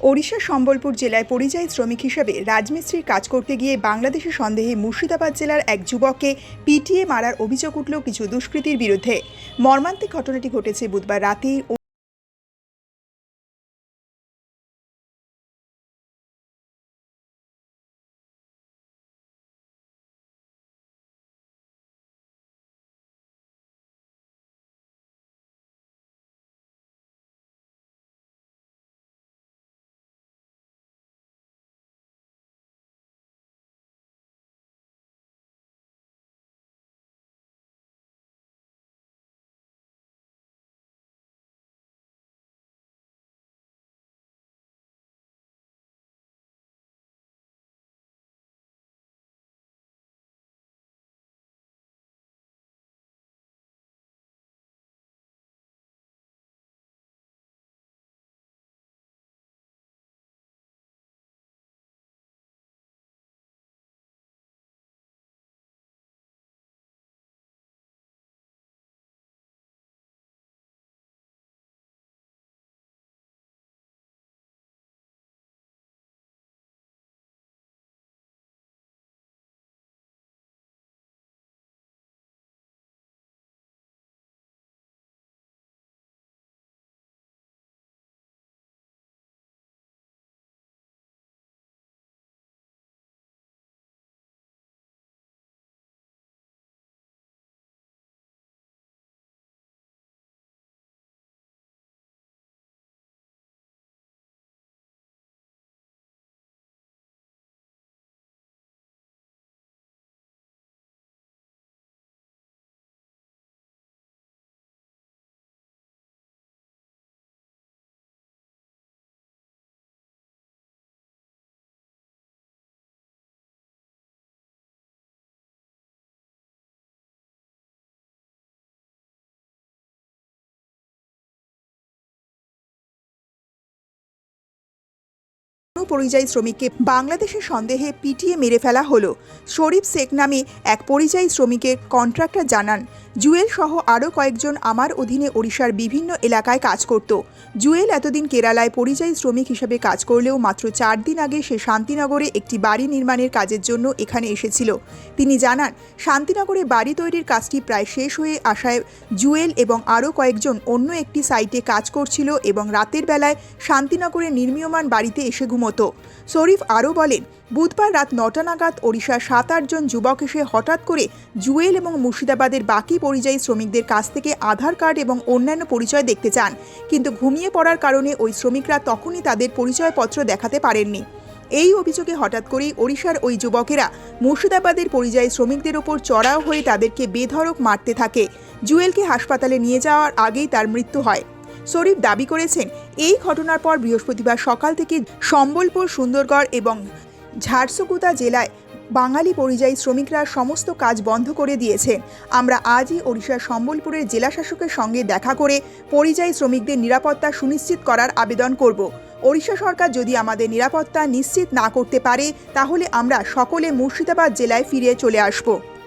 ওড়িশার সম্বলপুর জেলায় পরিযায়ী শ্রমিক হিসেবে রাজমিস্ত্রির কাজ করতে গিয়ে বাংলাদেশি সন্দেহে মুর্শিদাবাদ জেলার এক যুবককে পিটিয়ে মারার অভিযোগ উঠল কিছু দুষ্কৃতীর বিরুদ্ধে। মর্মান্তিক ঘটনাটি ঘটেছে বুধবার রাতে। পরিযায়ী শ্রমিককে বাংলাদেশের সন্দেহে পিটিয়ে মেরে ফেলা হলো। শরীফ শেখ নামে এক পরিযায়ী শ্রমিকের কন্ট্রাক্টর জানান, জুয়েল সহ আরও কয়েকজন আমার অধীনে ওড়িশার বিভিন্ন এলাকায় কাজ করত। জুয়েল এতদিন কেরালায় পরিযায়ী শ্রমিক হিসেবে কাজ করলেও মাত্র 4 দিন আগে সে শান্তিনগরে একটি বাড়ি নির্মাণের কাজের জন্য এখানে এসেছিল। তিনি জানান, শান্তিনগরে বাড়ি তৈরির কাজটি প্রায় শেষ হয়ে আসায় জুয়েল এবং আরও কয়েকজন অন্য একটি সাইটে কাজ করছিল এবং রাতের বেলায় শান্তিনগরে নির্মীয়মান বাড়িতে এসে ঘুমতো। শরীফ আরও বলেন, বুধবার রাত 9টা নাগাদ ওড়িশার 7-8 জন যুবক এসে হঠাৎ করে জুয়েল এবং মুর্শিদাবাদের বাকি পরিযায়ী শ্রমিকদের কাছ থেকে আধার কার্ড এবং অন্যান্য পরিচয় দেখতে চান, কিন্তু ঘুমিয়ে পড়ার কারণে ওই শ্রমিকরা তখনই তাদের পরিচয়পত্র দেখাতে পারেননি। এই অভিযোগে হঠাৎ করেই ওড়িশার ওই যুবকেরা মুর্শিদাবাদের পরিযায়ী শ্রমিকদের ওপর চড়াও হয়ে তাদেরকে বেধড়ক মারতে থাকে। জুয়েলকে হাসপাতালে নিয়ে যাওয়ার আগেই তার মৃত্যু হয়। শরীফ দাবি করেছেন, এই ঘটনার পর বৃহস্পতিবার সকাল থেকে সম্বলপুর, সুন্দরগড় এবং ঝারসুগুদা জেলায় বাঙালি পরিযায়ী শ্রমিকরা সমস্ত কাজ বন্ধ করে দিয়েছে। আমরা আজই ওড়িশার সম্বলপুরের জেলা শাসকের সঙ্গে দেখা করে পরিযায়ী শ্রমিকদের নিরাপত্তা সুনিশ্চিত করার আবেদন করব। ওড়িশা সরকার যদি আমাদের নিরাপত্তা নিশ্চিত না করতে পারে, তাহলে আমরা সকলে মুর্শিদাবাদ জেলায় ফিরে চলে আসব।